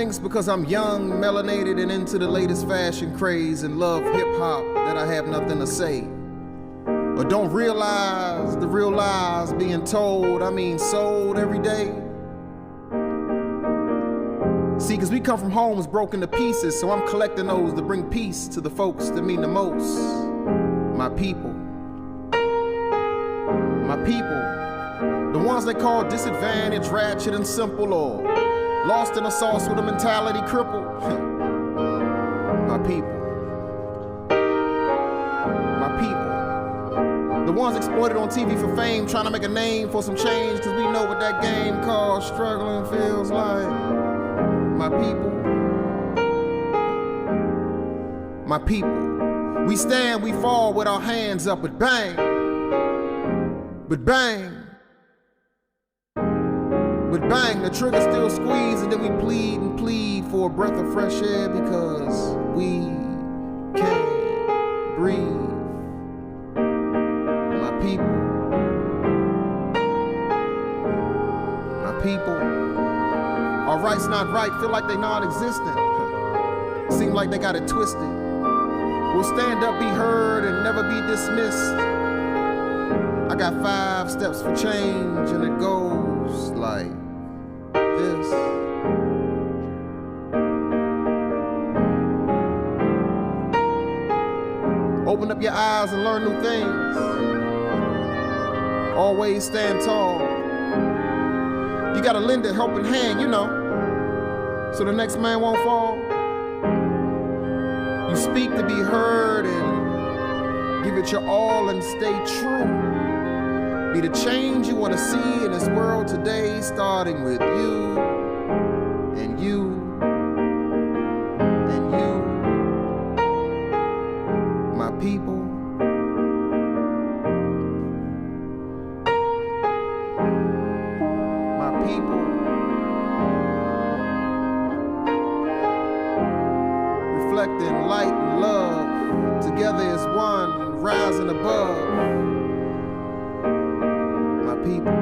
thinks because I'm young, melanated, and into the latest fashion craze and love hip-hop that I have nothing to say. Or don't realize the real lies being told, sold every day. See, cause we come from homes broken to pieces, so I'm collecting those to bring peace to the folks that mean the most. My people. My people. The ones they call disadvantaged, ratchet, and simple, or lost in a sauce with a mentality crippled. My people. My people. The ones exploited on TV for fame, trying to make a name for some change, cause we know what that game called struggling feels like. My people. My people. We stand, we fall with our hands up, but bang. But bang. But bang, the trigger still squeeze, and then we plead and plead for a breath of fresh air because we can't breathe. My people. My people. Our rights not right, feel like they non-existent. Seem like they got it twisted. We'll stand up, be heard, and never be dismissed. I got 5 steps for change, and it goes like this. Open up your eyes and learn new things. Always stand tall. You gotta lend a helping hand, so the next man won't fall. You speak to be heard and give it your all and stay true. Be the change you want to see in this world today, starting with you and you and you. My people. My people. Reflecting light and love, together as one, rising above. My people.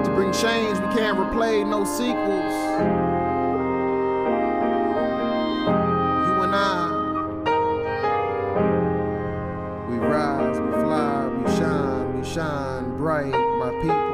To bring change, we can't replay no sequels. You and I, we rise, we fly, we shine bright, my people.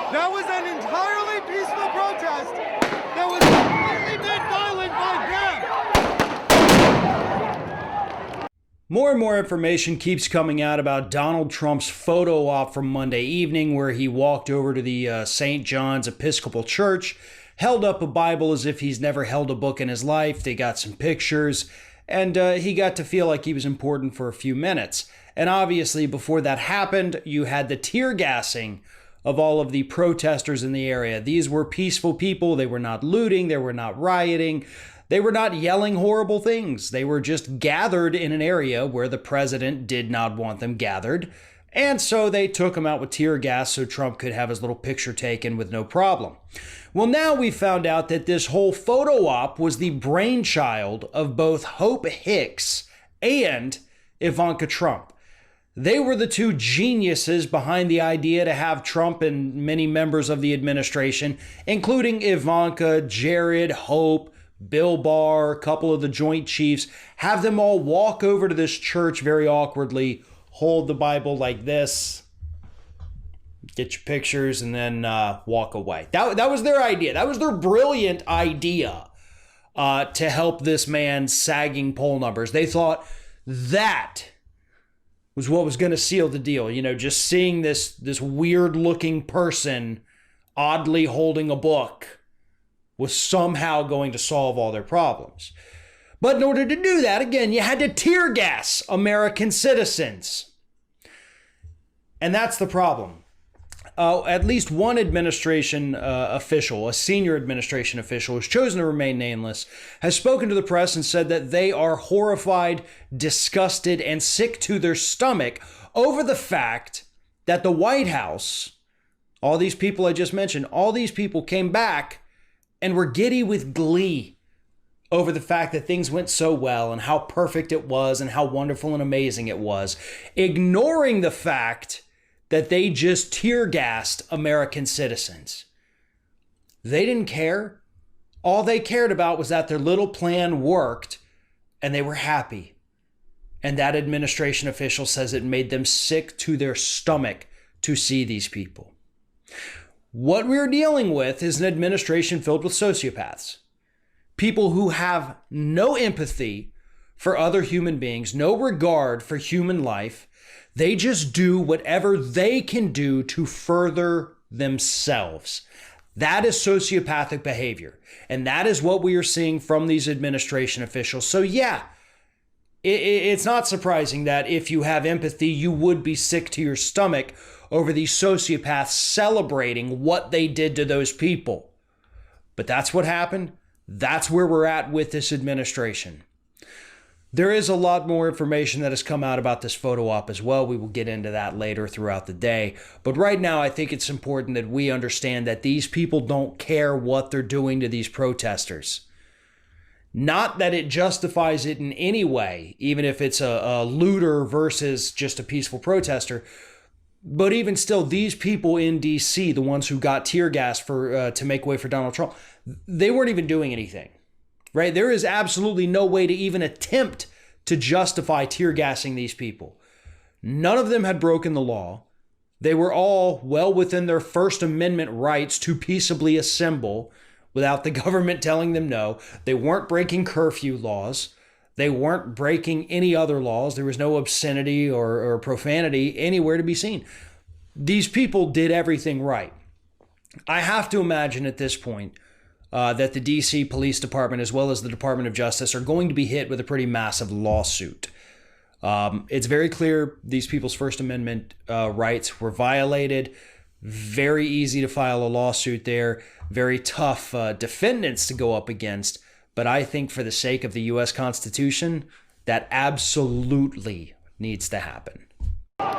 That was an entirely peaceful protest that was completely made violent by them. More and more information keeps coming out about Donald Trump's photo op from Monday evening, where he walked over to the St. John's Episcopal Church, held up a Bible as if he's never held a book in his life. They got some pictures, and he got to feel like he was important for a few minutes. And obviously, before that happened, you had the tear gassing of all of the protesters in the area. These were peaceful people. They were not looting. They were not rioting. They were not yelling horrible things. They were just gathered in an area where the president did not want them gathered. And so they took him out with tear gas so Trump could have his little picture taken with no problem. Well, now we found out that this whole photo op was the brainchild of both Hope Hicks and Ivanka Trump. They were the two geniuses behind the idea to have Trump and many members of the administration, including Ivanka, Jared, Hope, Bill Barr, a couple of the Joint Chiefs, have them all walk over to this church very awkwardly, hold the Bible like this, get your pictures, and then walk away. That was their idea. That was their brilliant idea to help this man's sagging poll numbers. They thought that was what was going to seal the deal. You know, just seeing this weird looking person oddly holding a book was somehow going to solve all their problems. But in order to do that, again, you had to tear gas American citizens. And that's the problem. At least one administration official, a senior administration official who's chosen to remain nameless, has spoken to the press and said that they are horrified, disgusted, and sick to their stomach over the fact that the White House, all these people I just mentioned, all these people came back and were giddy with glee over the fact that things went so well and how perfect it was and how wonderful and amazing it was, ignoring the fact that they just tear gassed American citizens. They didn't care. All they cared about was that their little plan worked and they were happy. And that administration official says it made them sick to their stomach to see these people. What we're dealing with is an administration filled with sociopaths. People who have no empathy for other human beings, no regard for human life. They just do whatever they can do to further themselves. That is sociopathic behavior. And that is what we are seeing from these administration officials. So yeah, it's not surprising that if you have empathy, you would be sick to your stomach over these sociopaths celebrating what they did to those people. But that's what happened. That's where we're at with this administration. There is a lot more information that has come out about this photo op as well. We will get into that later throughout the day. But right now, I think it's important that we understand that these people don't care what they're doing to these protesters. Not that it justifies it in any way, even if it's a looter versus just a peaceful protester. But even still, these people in DC, the ones who got tear gas to make way for Donald Trump, they weren't even doing anything. Right? There is absolutely no way to even attempt to justify tear gassing these people. None of them had broken the law. They were all well within their First Amendment rights to peaceably assemble without the government telling them no. They weren't breaking curfew laws. They weren't breaking any other laws. There was no obscenity or profanity anywhere to be seen. These people did everything right. I have to imagine at this point that the DC Police Department, as well as the Department of Justice, are going to be hit with a pretty massive lawsuit. It's very clear these people's First Amendment rights were violated. Very easy to file a lawsuit there. Very tough defendants to go up against. But I think for the sake of the U.S. Constitution, that absolutely needs to happen. Stop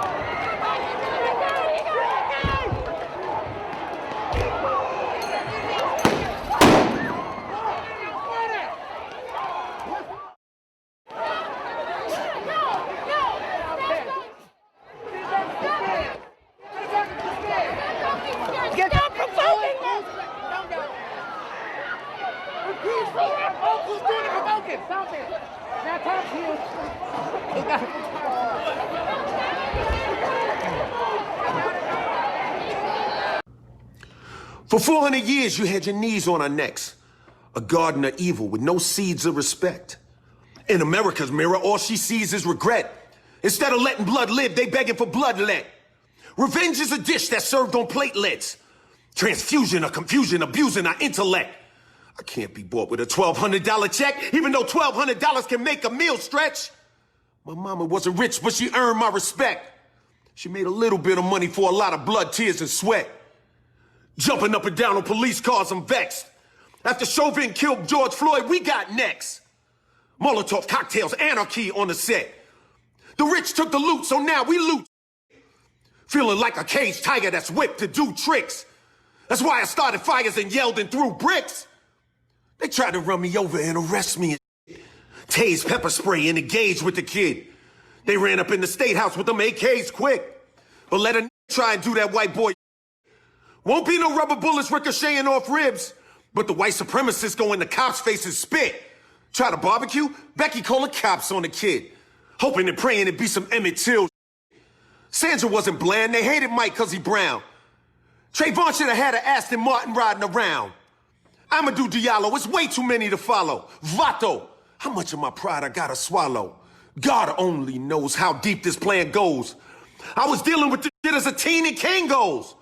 provoking us! Who's doing the provoking? Stop it! Now talk to you. For 400 years, you had your knees on our necks. A garden of evil with no seeds of respect. In America's mirror, all she sees is regret. Instead of letting blood live, they begging for bloodlet. Revenge is a dish that's served on platelets. Transfusion of confusion, abusing our intellect. I can't be bought with a $1,200 check, even though $1,200 can make a meal stretch. My mama wasn't rich, but she earned my respect. She made a little bit of money for a lot of blood, tears, and sweat. Jumping up and down on police cars, I'm vexed. After Chauvin killed George Floyd, we got next. Molotov cocktails, anarchy on the set. The rich took the loot, so now we loot. Feeling like a caged tiger that's whipped to do tricks. That's why I started fires and yelled and threw bricks. They tried to run me over and arrest me and shit. Tase pepper spray and engage with the kid. They ran up in the state house with them AKs quick. But let a try and do that white boy. Won't be no rubber bullets ricocheting off ribs. But the white supremacists go in the cops' faces spit. Try to barbecue, Becky call the cops on the kid. Hoping and praying it'd be some Emmett Till. Sandra wasn't bland, they hated Mike cause he brown. Trayvon should have had an Aston Martin riding around. Amadou Diallo, it's way too many to follow. Vato, how much of my pride I gotta swallow? God only knows how deep this plan goes. I was dealing with this shit as a teen in Kangos.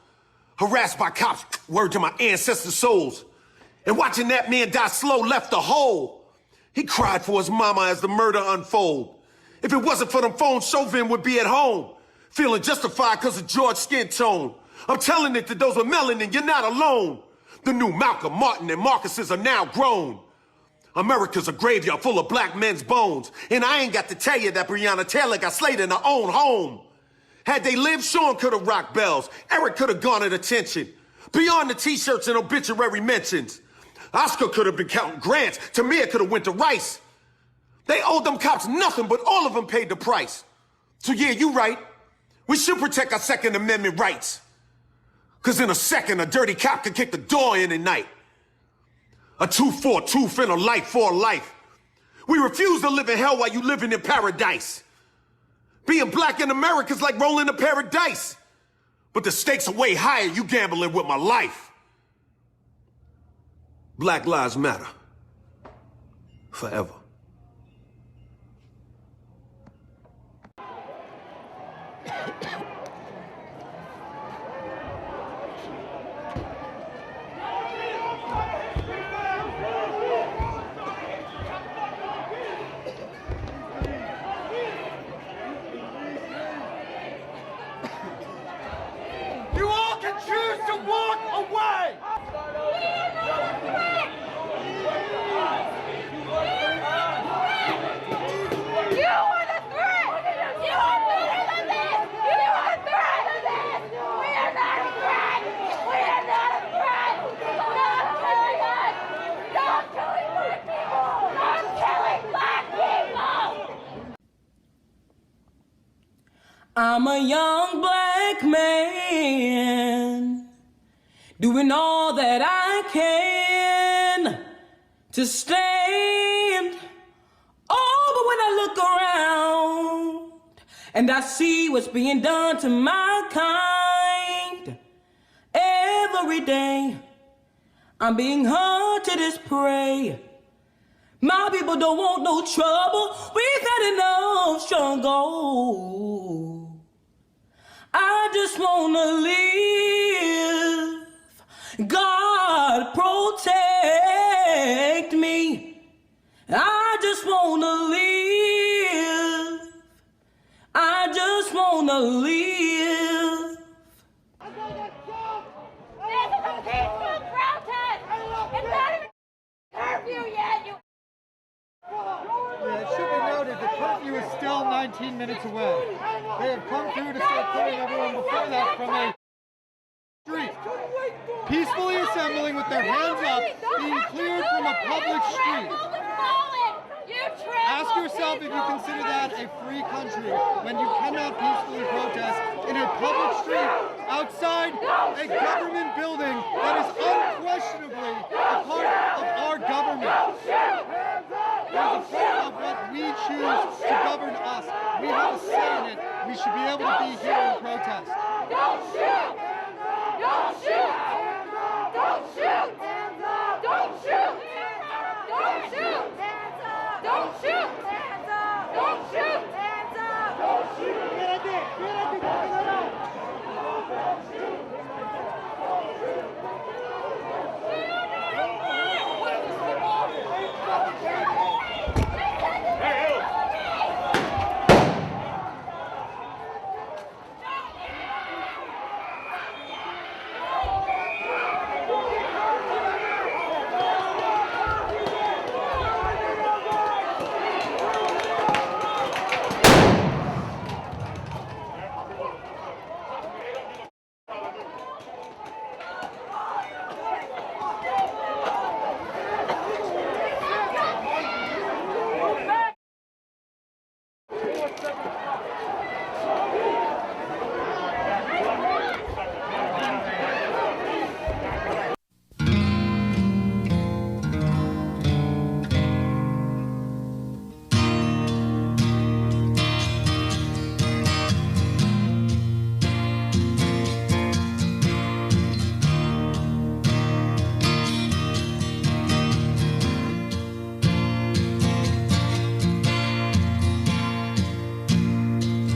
Harassed by cops, word to my ancestors' souls. And watching that man die slow left a hole. He cried for his mama as the murder unfold. If it wasn't for them phones, Chauvin would be at home. Feeling justified because of George's skin tone. I'm telling it to those with melanin, you're not alone. The new Malcolm, Martin, and Marcuses are now grown. America's a graveyard full of black men's bones. And I ain't got to tell you that Breonna Taylor got slayed in her own home. Had they lived, Sean could have rocked bells. Eric could have garnered attention. Beyond the t-shirts and obituary mentions. Oscar could have been counting grants. Tamir could have went to Rice. They owed them cops nothing, but all of them paid the price. So yeah, you right. We should protect our Second Amendment rights. Cause in a second, a dirty cop can kick the door in at night. A 2-4-2 finna life for life. We refuse to live in hell while you living in paradise. Being black in America's like rolling a pair of dice. But the stakes are way higher, you gambling with my life. Black lives matter. Forever. You all can choose to walk away! You are the threat! You are better than this! You are a threat to this! We are not a threat! We are not a threat! Stop killing us! Stop killing black people! Stop killing black people! I'm a young black man doing all that I can to stand. Oh, but when I look around and I see what's being done to my kind, every day I'm being hunted as prey. My people don't want no trouble. We've had enough struggle. I just wanna live. God protect me. I just wanna live. I just wanna live. This is a peaceful protest! It's not even curfew yet, you Yeah, it should be noted the curfew is still 19 minutes away. They have come through to start clearing everyone before that from a street. Peacefully assembling with their hands up, being cleared from a public street. Ask yourself if you consider that a free country when you cannot peacefully protest in a public street outside a government building that is unquestionably a part of our government. It is a part of what we choose to govern us. We have a say in it. We should be able to be here and protest. Don't shoot! Don't shoot! Don't shoot! Don't shoot! Don't shoot! Don't shoot! Don't shoot! Don't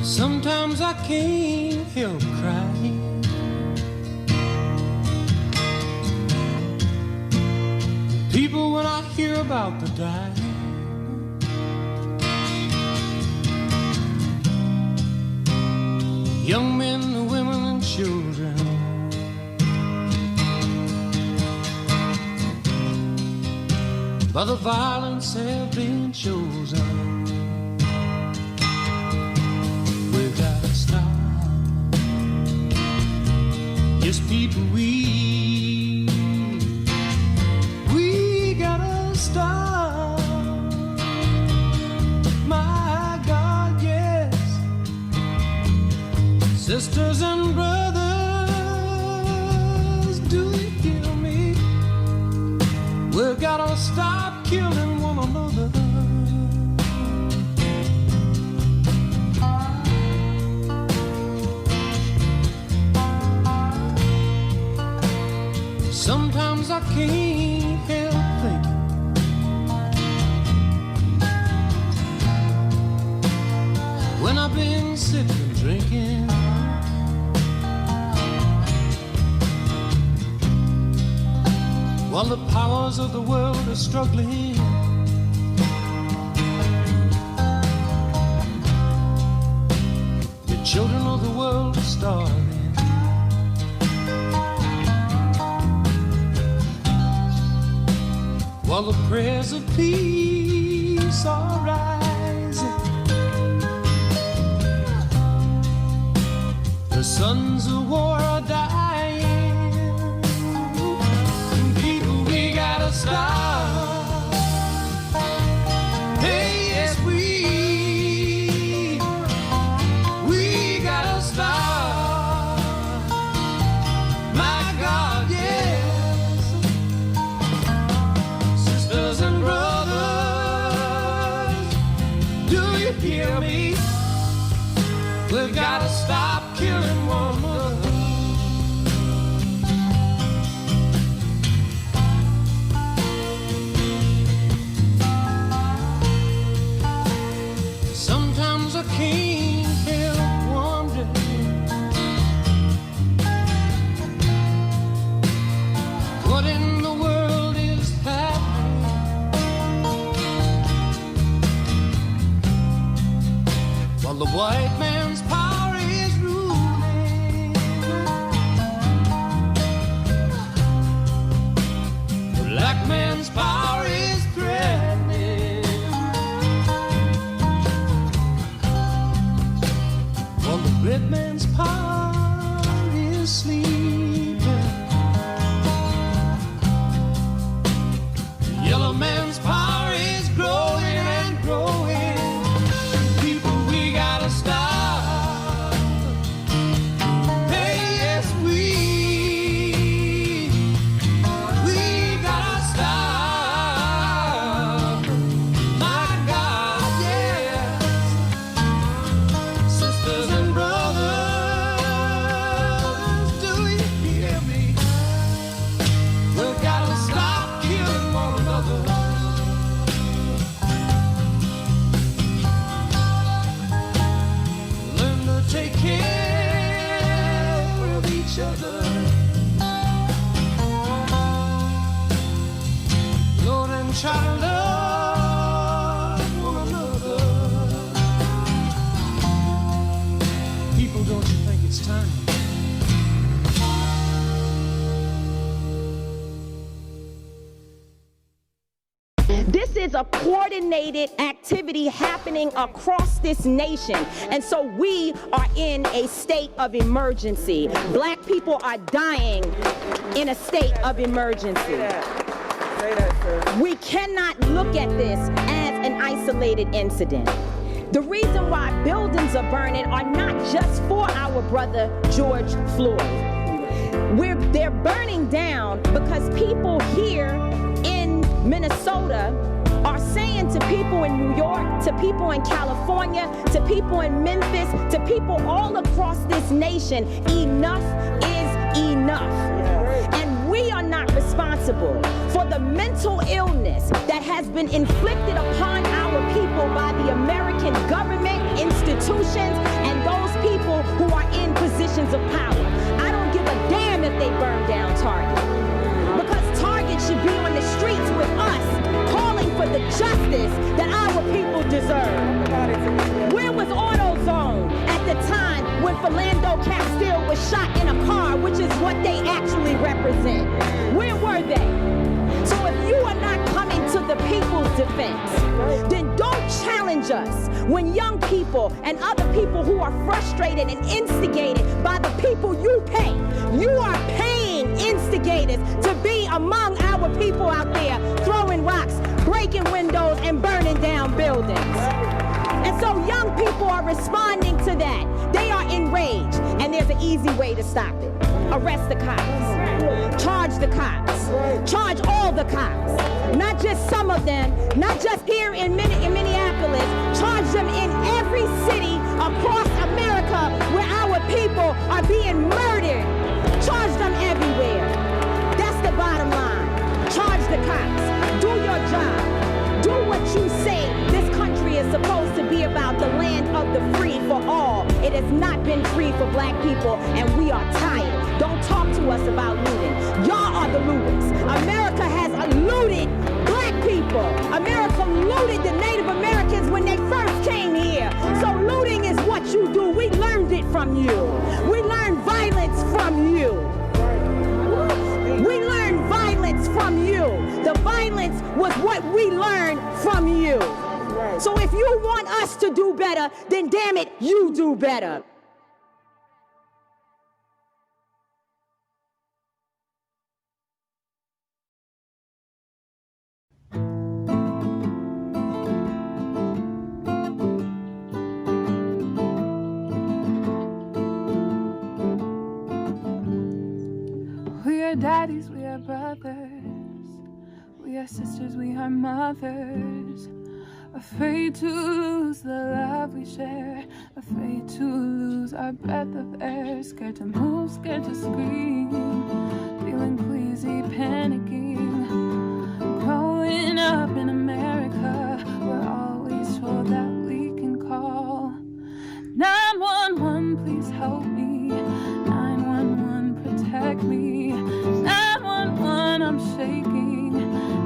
Sometimes I can't help crying. People, when I hear about the dying, young men, women, and children, by the violence have been chosen. We've got to stop. Yes, people, we gotta stop. My God, yes. Sisters and brothers, do you hear me? We've gotta stop killing one another. Sometimes I can't help thinking when I've been sitting drinking, while the powers of the world are struggling, the children of the world are starving. While the prayers of peace are rising, the sons of war are dying. People, we gotta stop. Hey, yes, we gotta stop. My God, yes. Sisters and brothers, do you hear me? We've gotta stop killing one another. Sometimes I can't help wondering what in the world is happening, while the white man's power is ruling, the black man's power is threatening. red man's power is sleeping. The yellow man's power is growing and growing. People, we gotta stop. Hey, yes, we gotta stop. My God, yes. Sisters and brothers, do you hear me? We gotta stop killing one another. Learn to take care of each other. Lord, and try to love one another. People, don't you think it's time? This is a coordinated activity happening across this nation. And so we are in a state of emergency. Black people are dying in a state of emergency. We cannot look at this as an isolated incident. The reason why buildings are burning are not just for our brother George Floyd. They're burning down because people here in Minnesota are saying to people in New York, to people in California, to people in Memphis, to people all across this nation, enough is enough. And we are not responsible for the mental illness that has been inflicted upon our people by the American government, institutions, and those people who are in positions of power. I don't give a damn if they burn down Target, because Target should be on the streets with us, calling for the justice that our people deserve. Where was AutoZone at the time when Philando Castile was shot in a car, which is what they actually represent? Where were they? So if you are not coming to the people's defense, then don't challenge us when young people and other people who are frustrated and instigated by the people you pay. You are paying instigators to be among our people out there throwing rocks, breaking windows, and burning down buildings. And so young people are responding to that. They are enraged, and there's an easy way to stop it. Arrest the cops. Charge the cops. Charge all the cops. Not just some of them, not just here in Minneapolis. Charge them in every city across America where our people are being murdered. Charge them everywhere. That's the bottom line. Charge the cops. Do your job. Do what you say. This country is supposed to be about the land of the free for all. It has not been free for black people, and we are tired. Don't talk to us about looting. Y'all are the looters. America has looted black people. America looted the Native Americans when they first came here. So looting is what you do. We learned it from you. We learned violence from you. We learned violence from you. The violence was what we learned from you. So if you want us to do better, then damn it, you do better. We are daddies, we are brothers, we are sisters, we are mothers. Afraid to lose the love we share, afraid to lose our breath of air. Scared to move, scared to scream, feeling queasy, panicking. Growing up in America, we're always told that we can call 911, please help me. 911, protect me. 911, I'm shaking.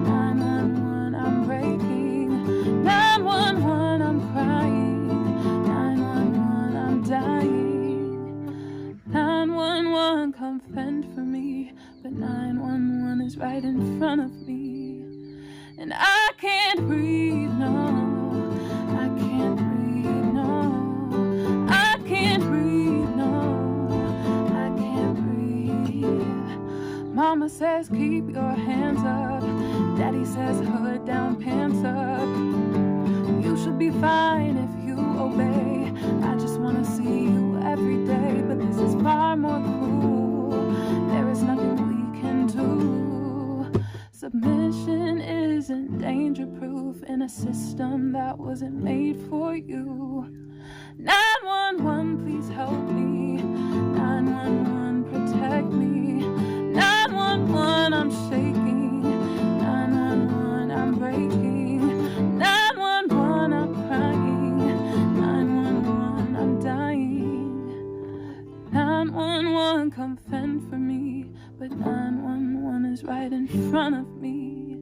911, I'm breaking. 911, I'm crying. 911, I'm dying. 911, come fend for me. But 911 is right in front of me. And I can't breathe, no. I can't breathe, no. I can't breathe. says keep your hands up. Daddy says hood down, pants up. You should be fine if you obey. I just wanna see you every day, but this is far more cruel. There is nothing we can do. Submission isn't danger-proof in a system that wasn't made for you. 911, please help me. 911, protect me. 911, I'm shaking. 911, I'm breaking. 911, I'm crying. 911, I'm dying. 911, come fend for me. But 911 is right in front of me.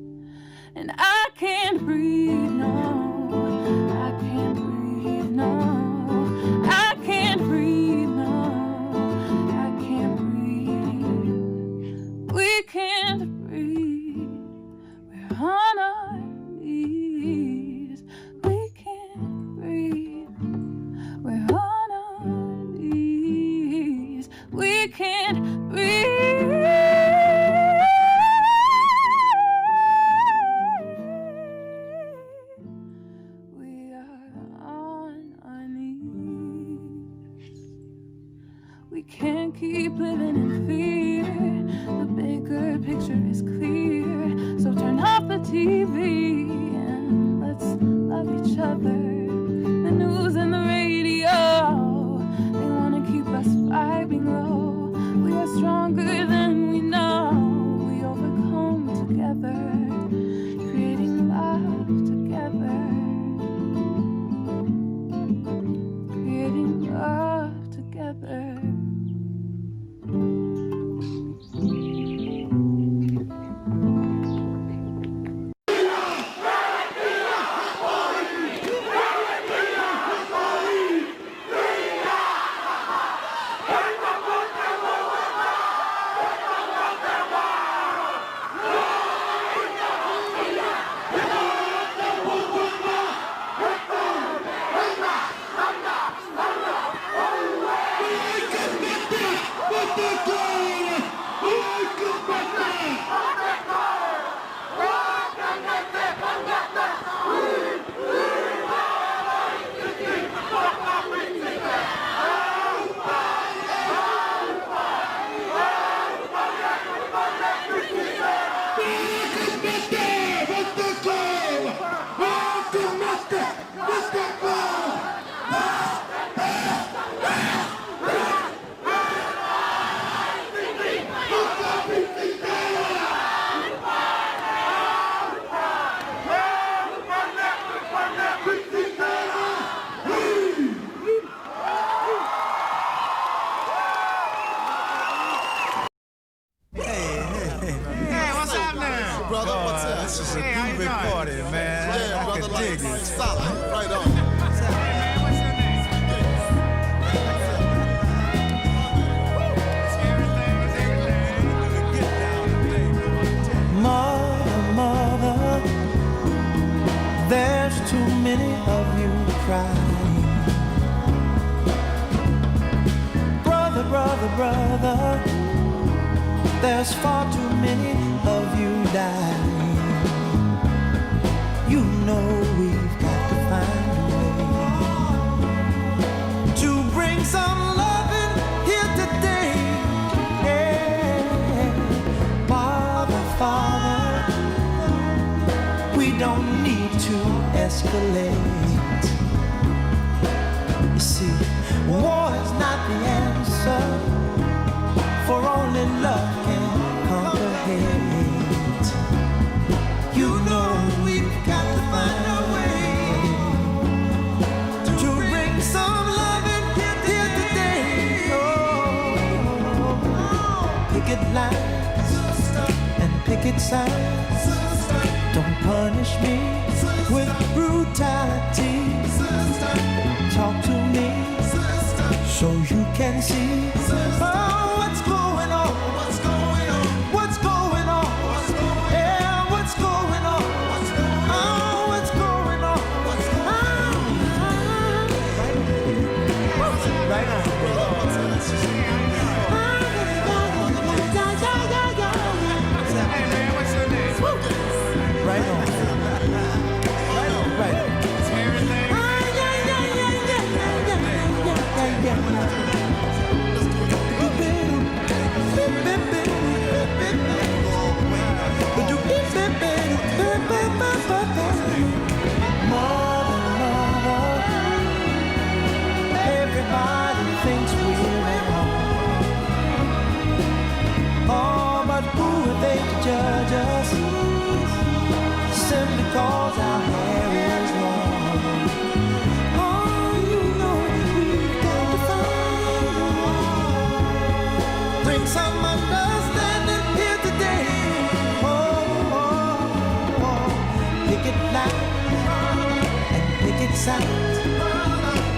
And I can't breathe, no. I can't breathe, no. I can't breathe, no. I can't breathe. We can't breathe. We're on our knees. We can't breathe. We're on our knees. We can't breathe. We are on our knees. We can't keep living in fear. The bigger picture is clear. So turn off the TV and let's love each other. The news and the radio, they want to keep us vibing low. We are stronger than we know. We overcome together, creating love together, creating love together. Brother, there's far too many of you dying. You know we've got to find a way to bring some loving here today. Yeah. Father, we don't need to escalate. You see, war is not the answer. For only love can conquer hate. You know we've got to find a way to bring some love in here today. Oh, picket lines and picket signs. Don't punish me with brutality. Talk to me so you can see. Oh, what's going on? What's going on? What's going on? Yeah, what's going on? Oh, what's going on? Right on.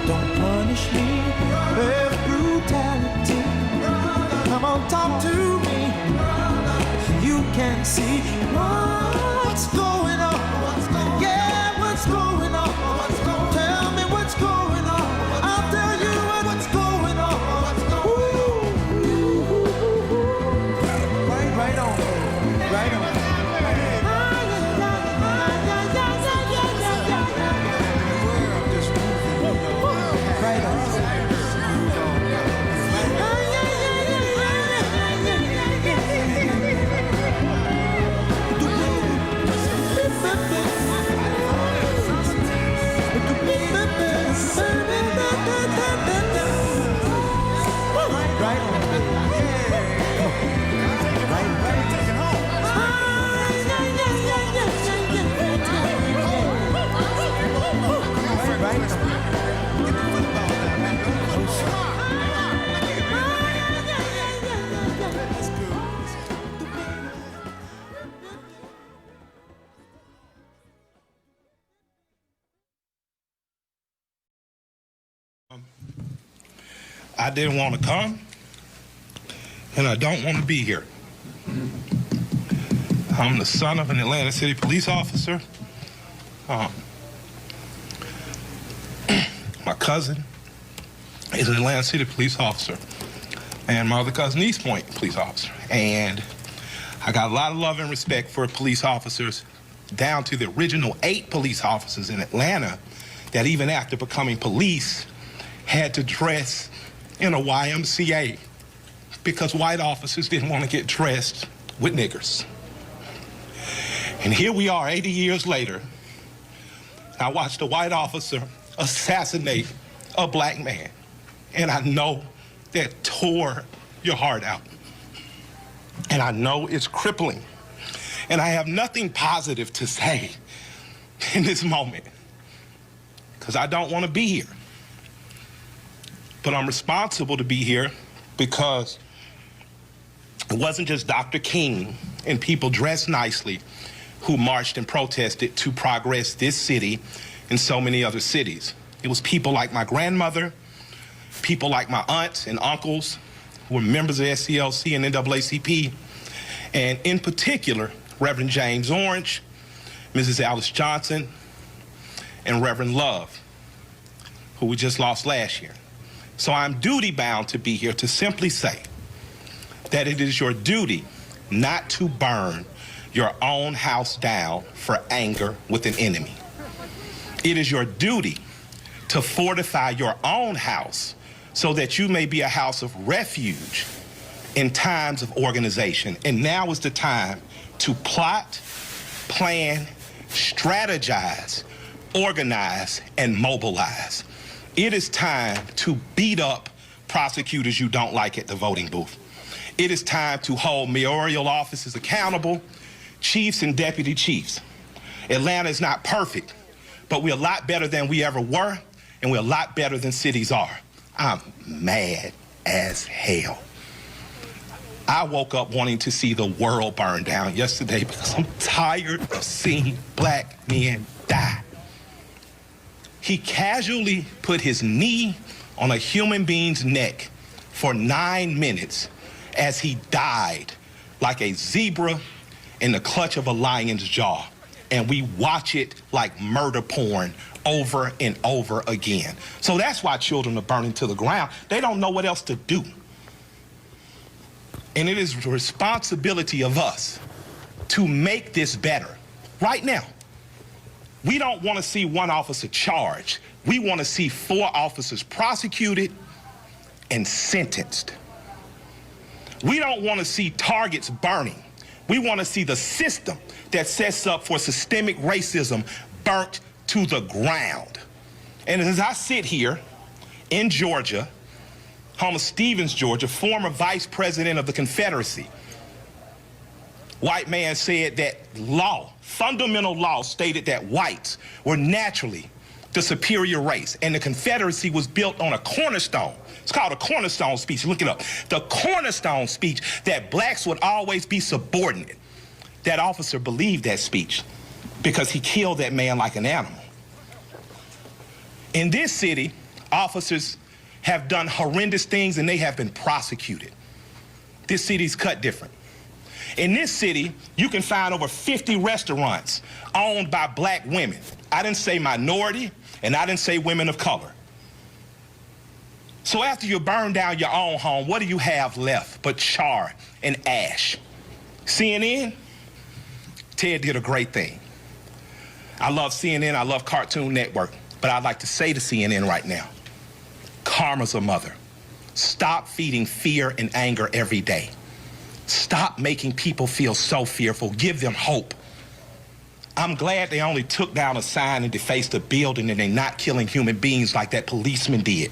Don't punish me with brutality. Come on, talk to me. You can see what's going on. Yeah, what's going on? Tell me what's going on. I'll tell you what's going on. Right on. Right on. I didn't want to come, and I don't want to be here. I'm the son of an Atlanta City police officer. My cousin is an Atlanta City police officer, and my other cousin, East Point police officer. And I got a lot of love and respect for police officers, down to the original 8 police officers in Atlanta that even after becoming police had to dress in a YMCA because white officers didn't want to get dressed with niggers. And here we are 80 years later. I watched a white officer assassinate a black man. And I know that tore your heart out. And I know it's crippling. And I have nothing positive to say in this moment because I don't want to be here. But I'm responsible to be here because it wasn't just Dr. King and people dressed nicely who marched and protested to progress this city and so many other cities. It was people like my grandmother, people like my aunts and uncles who were members of SCLC and NAACP, and in particular, Reverend James Orange, Mrs. Alice Johnson, and Reverend Love, who we just lost last year. So I'm duty-bound to be here to simply say that it is your duty not to burn your own house down for anger with an enemy. It is your duty to fortify your own house so that you may be a house of refuge in times of organization. And now is the time to plot, plan, strategize, organize, and mobilize. It is time to beat up prosecutors you don't like at the voting booth. It is time to hold mayoral offices accountable, chiefs and deputy chiefs. Atlanta is not perfect, but we're a lot better than we ever were, and we're a lot better than cities are. I'm mad as hell. I woke up wanting to see the world burn down yesterday because I'm tired of seeing black men die. He casually put his knee on a human being's neck for 9 minutes as he died like a zebra in the clutch of a lion's jaw. And we watch it like murder porn over and over again. So that's why children are burning to the ground. They don't know what else to do. And it is the responsibility of us to make this better right now. We don't want to see one officer charged. We want to see 4 officers prosecuted and sentenced. We don't want to see targets burning. We want to see the system that sets up for systemic racism burnt to the ground. And as I sit here in Georgia, home of Stevens, Georgia, former vice president of the Confederacy, white man said that law, fundamental law, stated that whites were naturally the superior race, and the Confederacy was built on a cornerstone. It's called a cornerstone speech. Look it up. The cornerstone speech that blacks would always be subordinate. That officer believed that speech because he killed that man like an animal. In this city, officers have done horrendous things and they have been prosecuted. This city's cut different. In this city, you can find over 50 restaurants owned by black women. I didn't say minority, and I didn't say women of color. So after you burn down your own home, what do you have left but char and ash? CNN? Ted did a great thing. I love CNN, I love Cartoon Network, but I'd like to say to CNN right now, karma's a mother. Stop feeding fear and anger every day. Stop making people feel so fearful. Give them hope. I'm glad they only took down a sign and defaced a building and they're not killing human beings like that policeman did.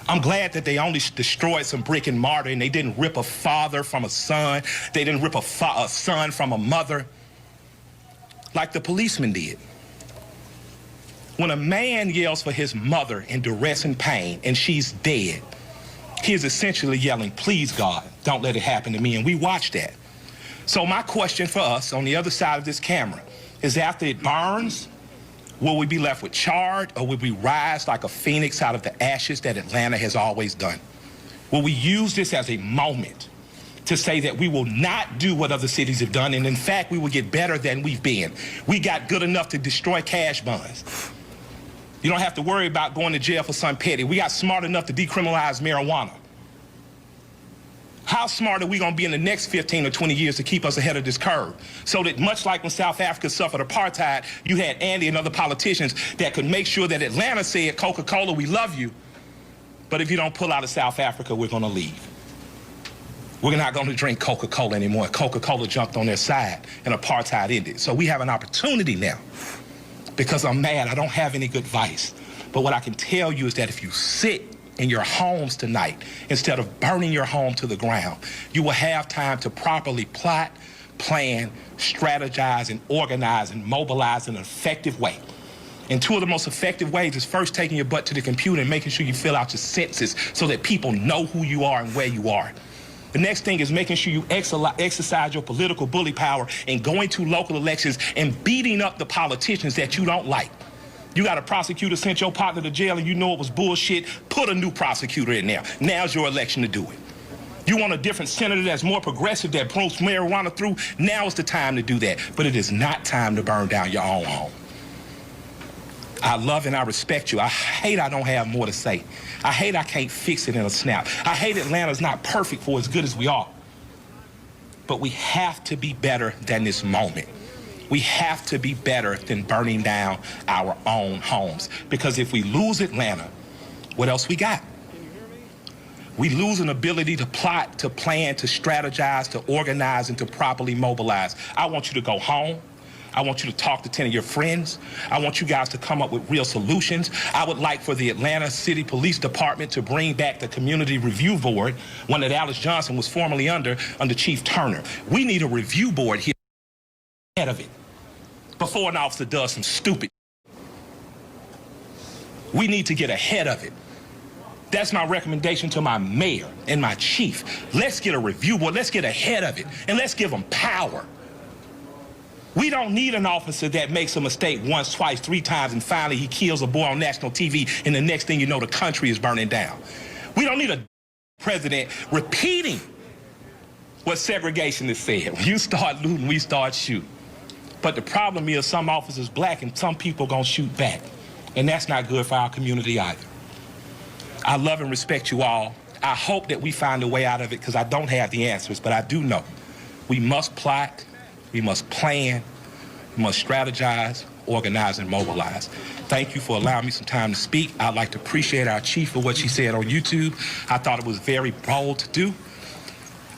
I'm glad that they only destroyed some brick and mortar and they didn't rip a father from a son. They didn't rip a son from a mother like the policeman did. When a man yells for his mother in duress and pain and she's dead, he is essentially yelling, please, God, don't let it happen to me. And we watch that. So my question for us on the other side of this camera is, after it burns, will we be left with charred, or will we rise like a phoenix out of the ashes that Atlanta has always done? Will we use this as a moment to say that we will not do what other cities have done, and in fact, we will get better than we've been? We got good enough to destroy cash bonds. You don't have to worry about going to jail for something petty. We got smart enough to decriminalize marijuana. How smart are we going to be in the next 15 or 20 years to keep us ahead of this curve? So that much like when South Africa suffered apartheid, you had Andy and other politicians that could make sure that Atlanta said, Coca-Cola, we love you, but if you don't pull out of South Africa, we're going to leave. We're not going to drink Coca-Cola anymore. Coca-Cola jumped on their side and apartheid ended. So we have an opportunity now. Because I'm mad, I don't have any good advice. But what I can tell you is that if you sit in your homes tonight, instead of burning your home to the ground, you will have time to properly plot, plan, strategize, and organize and mobilize in an effective way. And two of the most effective ways is first taking your butt to the computer and making sure you fill out your census so that people know who you are and where you are. The next thing is making sure you exercise your political bully power and going to local elections and beating up the politicians that you don't like. You got a prosecutor sent your partner to jail and you know it was bullshit, put a new prosecutor in there. Now's your election to do it. You want a different senator that's more progressive, that promotes marijuana through, now is the time to do that. But it is not time to burn down your own home. I love and I respect you. I hate I don't have more to say. I hate I can't fix it in a snap. I hate Atlanta's not perfect for as good as we are. But we have to be better than this moment. We have to be better than burning down our own homes. Because if we lose Atlanta, what else we got? We lose an ability to plot, to plan, to strategize, to organize, and to properly mobilize. I want you to go home. I want you to talk to 10 of your friends. I want you guys to come up with real solutions. I would like for the Atlanta City Police Department to bring back the Community Review Board, one that Alice Johnson was formerly under Chief Turner. We need a review board here ahead of it before an officer does some stupid. We need to get ahead of it. That's my recommendation to my mayor and my chief. Let's get a review board. Let's get ahead of it, and let's give them power. We don't need an officer that makes a mistake once, twice, 3 times, and finally he kills a boy on national TV, and the next thing you know, the country is burning down. We don't need a president repeating what segregationists said. When you start looting, we start shooting. But the problem is some officers black and some people gonna shoot back. And that's not good for our community either. I love and respect you all. I hope that we find a way out of it, because I don't have the answers, but I do know we must plot, we must plan, we must strategize, organize, and mobilize. Thank you for allowing me some time to speak. I'd like to appreciate our chief for what she said on YouTube. I thought it was very bold to do.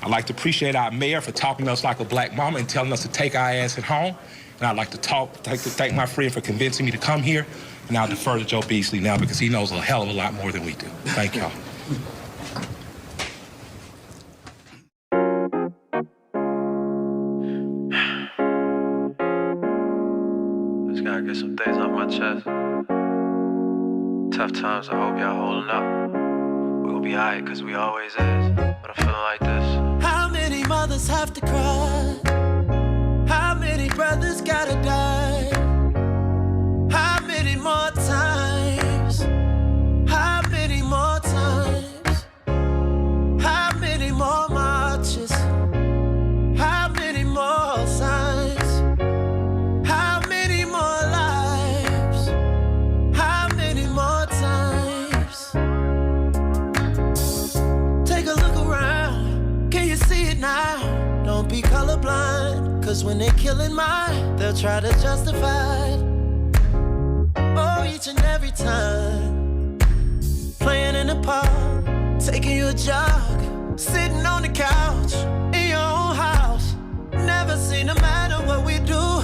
I'd like to appreciate our mayor for talking to us like a black mama and telling us to take our ass at home. And I'd like to thank my friend for convincing me to come here. And I'll defer to Joe Beasley now, because he knows a hell of a lot more than we do. Thank y'all. Just gotta get some things off my chest. Tough times, I hope y'all holding up. We gon' be alright, cause we always is. But I'm feeling like this. How many mothers have to cry? How many brothers gotta die? How many more times brothers when they killing mine. They'll try to justify it. Oh, each and every time. Playing in the park, taking you a jog, sitting on the couch in your own house. Never seen no matter what we do.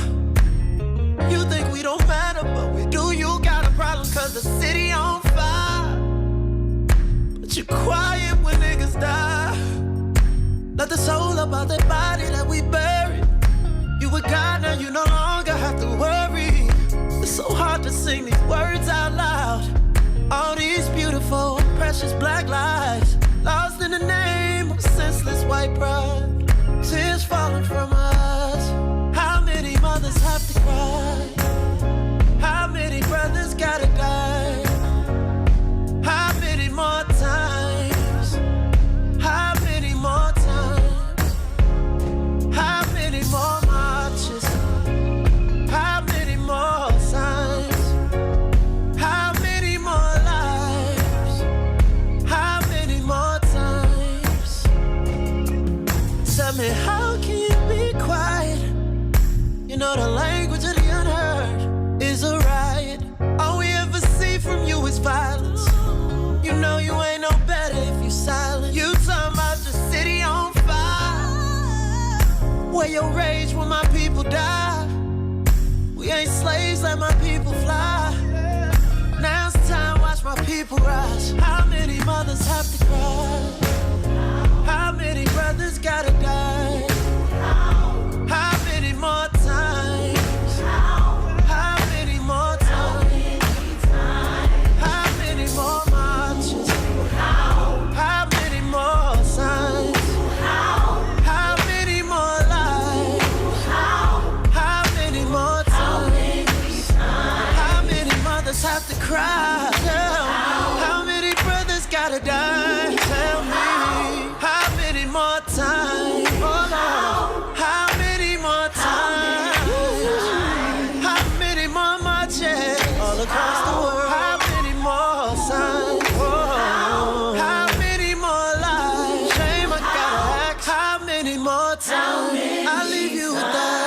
You think we don't matter, but we do. You got a problem cause the city on fire, but you quiet when niggas die. Let the soul up out that body that we buried. You with God now, you no longer have to worry. It's so hard to sing these words out loud. All these beautiful, precious black lives lost in the name of senseless white pride. Tears falling from us. How many mothers have to cry? How many brothers gotta die? How many more times? How many more times? How many more marches? How many more signs? How many more lives? How many more times? Tell me, how can you be quiet? You know the language of the unheard is a riot. All we ever see from you is violence. You know you ain't no better if you silent. You talking about the city on fire. Where your rage when my people die. We ain't slaves, let my people fly. Now it's time, watch my people rise. How many mothers have to cry? How many brothers gotta die? How many more times? How many more times? How many more marches? How many more signs? How many more lives? How many more times? How many mothers have to cry? Tell me. How many brothers gotta die? Tell me. How many more times? Oh Lord. How many more times? How many more marches all across the world? How many more signs? Oh. How many more lives? Shame I gotta ask. How many more times? I'll leave you with that.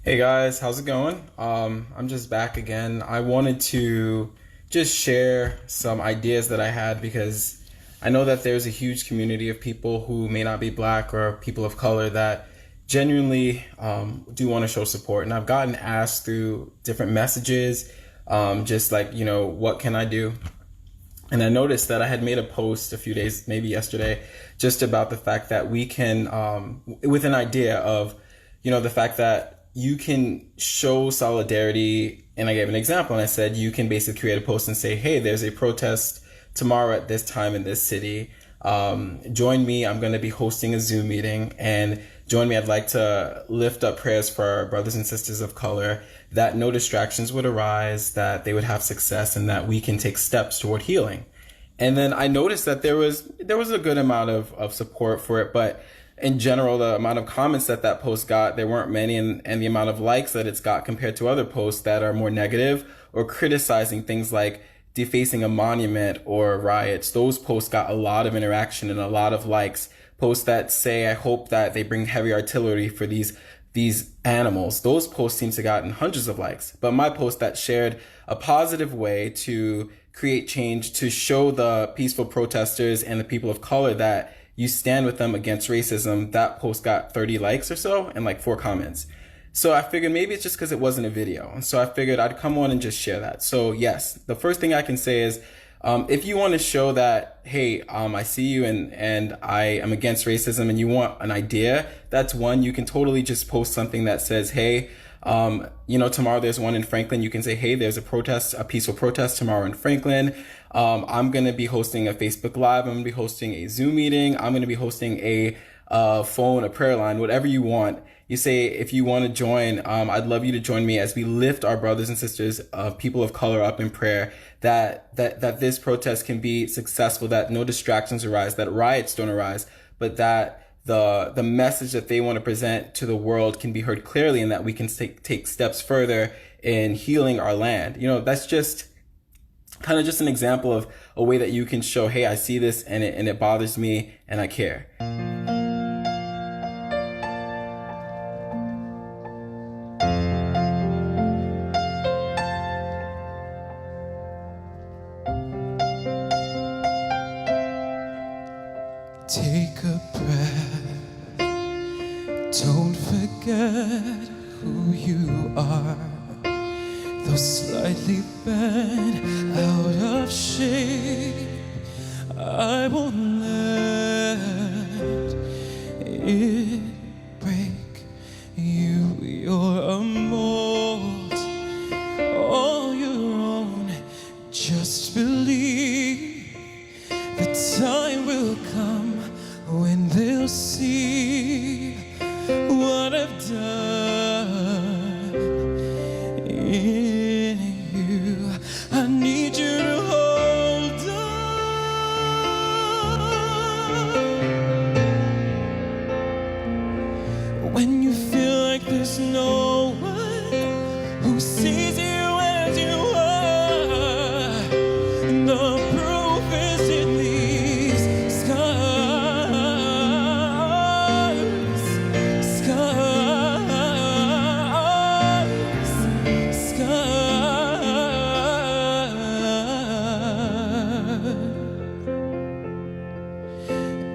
Hey guys, how's it going? I'm just back again. I wanted to just share some ideas that I had because I know that there's a huge community of people who may not be black or people of color that genuinely do want to show support. And I've gotten asked through different messages, just like, you know, what can I do? And I noticed that I had made a post a few days, maybe yesterday, just about the fact that we can, with an idea of, you know, the fact that you can show solidarity. And I gave an example and I said, you can basically create a post and say, hey, there's a protest tomorrow at this time in this city. Join me. I'm going to be hosting a Zoom meeting, and join me. I'd like to lift up prayers for our brothers and sisters of color, that no distractions would arise, that they would have success, and that we can take steps toward healing. And then I noticed that there was a good amount of support for it, but in general, the amount of comments that post got, there weren't many, and the amount of likes that it's got compared to other posts that are more negative or criticizing things like defacing a monument or riots. Those posts got a lot of interaction and a lot of likes. Posts that say, I hope that they bring heavy artillery for these animals. Those posts seem to have gotten hundreds of likes. But my post that shared a positive way to create change, to show the peaceful protesters and the people of color that you stand with them against racism, that post got 30 likes or so and like 4 comments. So I figured maybe it's just because it wasn't a video. And so I figured I'd come on and just share that. So yes, the first thing I can say is, if you want to show that, hey, I see you and I am against racism and you want an idea, that's one. You can totally just post something that says, hey, tomorrow there's one in Franklin. You can say, hey, there's a peaceful protest tomorrow in Franklin. I'm going to be hosting a Facebook Live. I'm going to be hosting a Zoom meeting. I'm going to be hosting a phone, a prayer line, whatever you want. You say, if you want to join, I'd love you to join me as we lift our brothers and sisters of people of color up in prayer, that this protest can be successful, that no distractions arise, that riots don't arise, but that the message that they want to present to the world can be heard clearly, and that we can take steps further in healing our land. That's just kind of just an example of a way that you can show, hey, I see this and it bothers me and I care. Take a breath, don't forget who you are. Though slightly bent, out of shape, I won't let it break you. You're a mold, all your own. Just believe the time will come when they'll see what I've done in you. I need you to hold on when you feel like there's no one who sees you as you are. The proof is in these scars, scars, scars.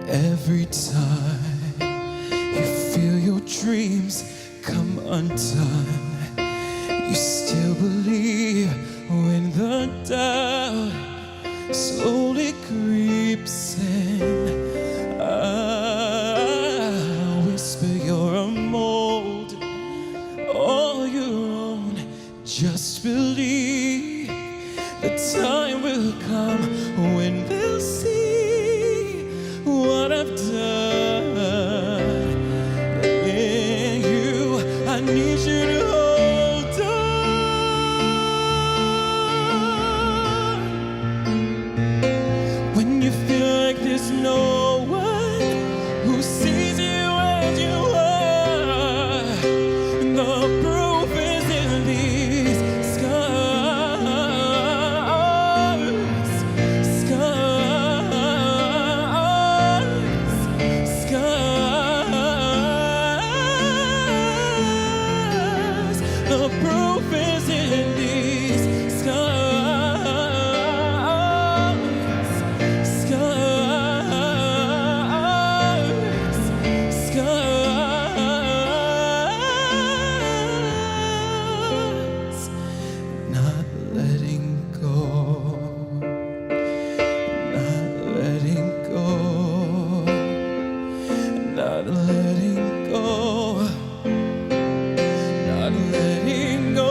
Every time you feel your dreams come undone, you still believe when the doubt slowly creeps in. I whisper you're a mold, all your own. Just believe the time will come when they'll see what I've done in you. I need you to hold on when you feel like there's no one who sees you as you are. The proof is in these scars, scars, scars. The proof is in these scars, scars, scars. Not letting go, not letting go, not letting go, not letting go.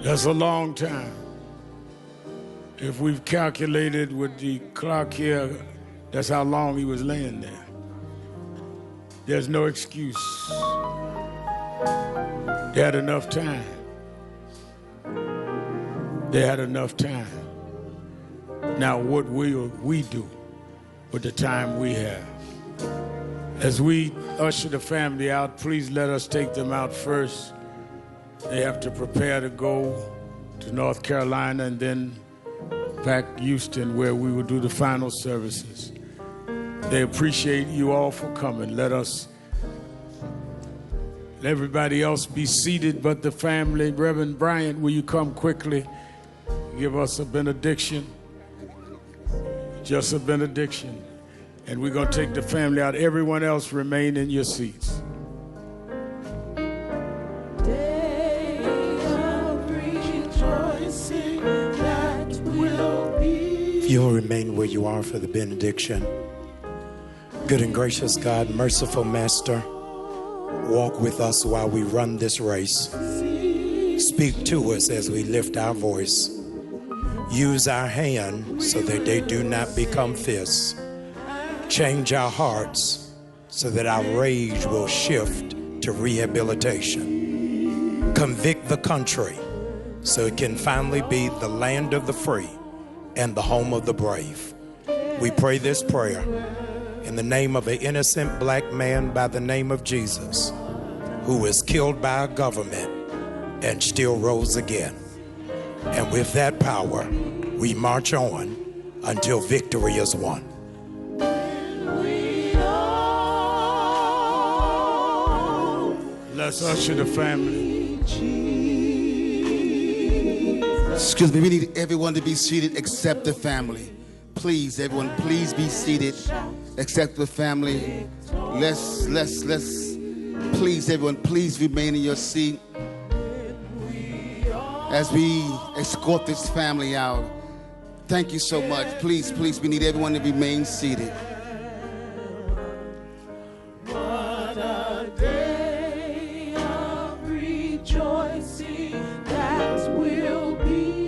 That's a long time. If we've calculated with the clock here, that's how long he was laying there. There's no excuse. They had enough time. They had enough time. Now what will we do with the time we have? As we usher the family out, please let us take them out first. They have to prepare to go to North Carolina and then back Houston, where we will do the final services. They appreciate you all for coming. Let everybody else be seated but the family. Reverend Bryant, will you come quickly? Give us a benediction. Just a benediction. And we're going to take the family out. Everyone else remain in your seats. If you'll remain where you are for the benediction. Good and gracious God, merciful Master, walk with us while we run this race. Speak to us as we lift our voice. Use our hands so that they do not become fists. Change our hearts so that our rage will shift to rehabilitation. Convict the country so it can finally be the land of the free and the home of the brave. We pray this prayer in the name of an innocent black man by the name of Jesus, who was killed by a government and still rose again. And with that power, we march on until victory is won. Let's usher the family. Excuse me, we need everyone to be seated except the family. Please, everyone, please be seated except the family. Let's, please, everyone, please remain in your seat as we escort this family out. Thank you so much. Please, we need everyone to remain seated. What a day of rejoicing that will be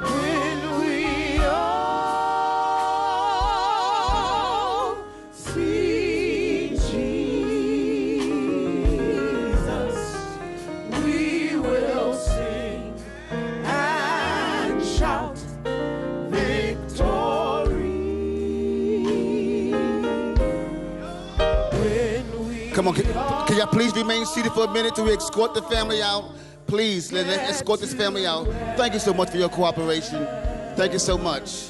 when we all see Jesus. We will sing and shout victory. Come on, can y'all please remain seated for a minute till we escort the family out? Please, let's escort this family out. Thank you so much for your cooperation. Thank you so much.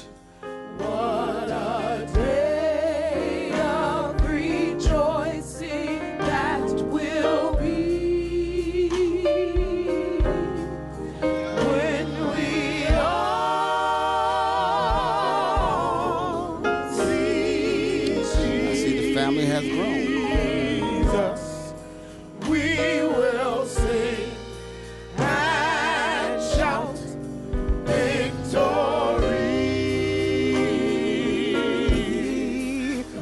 What a day of rejoicing that will be when we all see Jesus. I see the family has grown. We will sing and shout victory.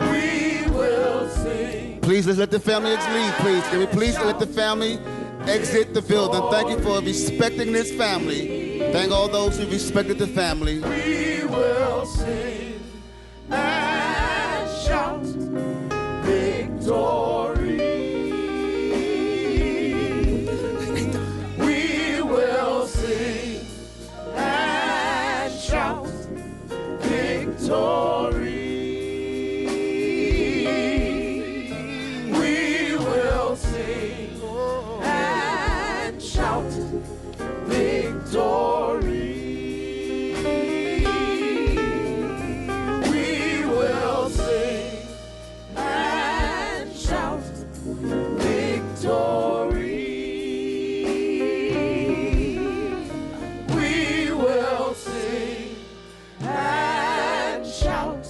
We will sing. Please, let's let the family leave, please. Can we please let the family exit the building? Thank you for respecting this family. Thank all those who respected the family. We will sing and shout victory. We will sing and shout victory. We will sing and shout victory. We will sing and shout victory. We will sing and shout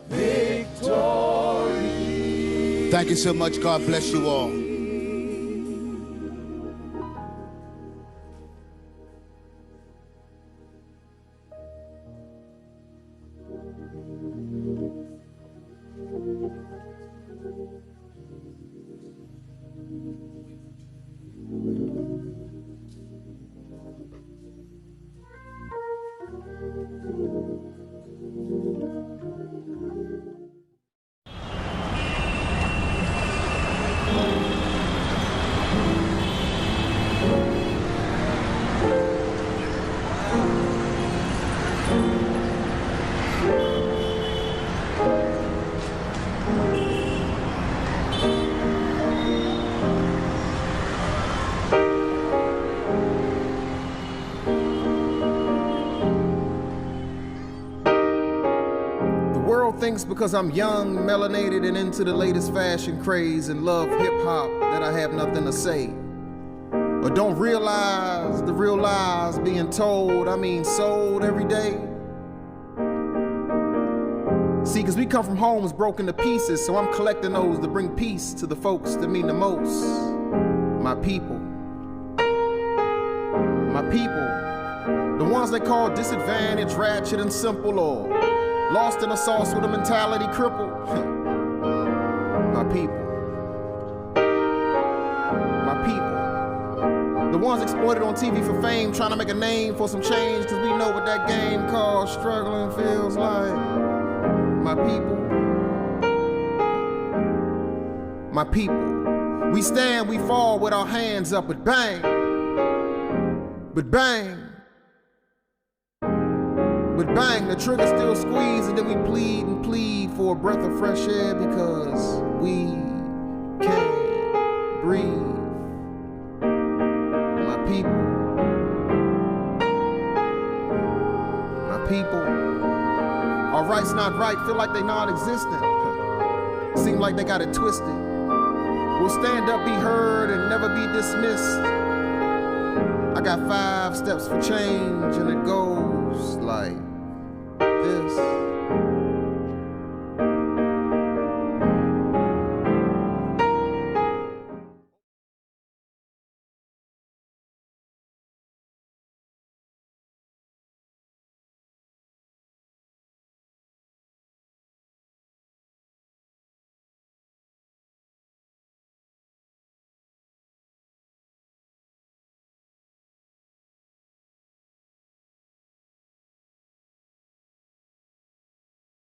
victory. Thank you so much. God bless you all. world thinks because I'm young, melanated, and into the latest fashion craze and love hip-hop that I have nothing to say. Or don't realize the real lies being told, sold every day. See, cause we come from homes broken to pieces, so I'm collecting those to bring peace to the folks that mean the most. My people. My people. The ones they call disadvantaged, ratchet, and simple, or lost in a sauce with a mentality crippled. My people. My people. The ones exploited on TV for fame, trying to make a name for some change, cause we know what that game called struggling feels like. My people. My people. We stand, we fall with our hands up, but bang. But bang. But bang, the trigger still squeeze, and then we plead and plead for a breath of fresh air because we can't breathe. My people. My people. Our rights not right, feel like they non-existent. Seem like they got it twisted. We'll stand up, be heard, and never be dismissed. I got 5 steps for change, and it goes like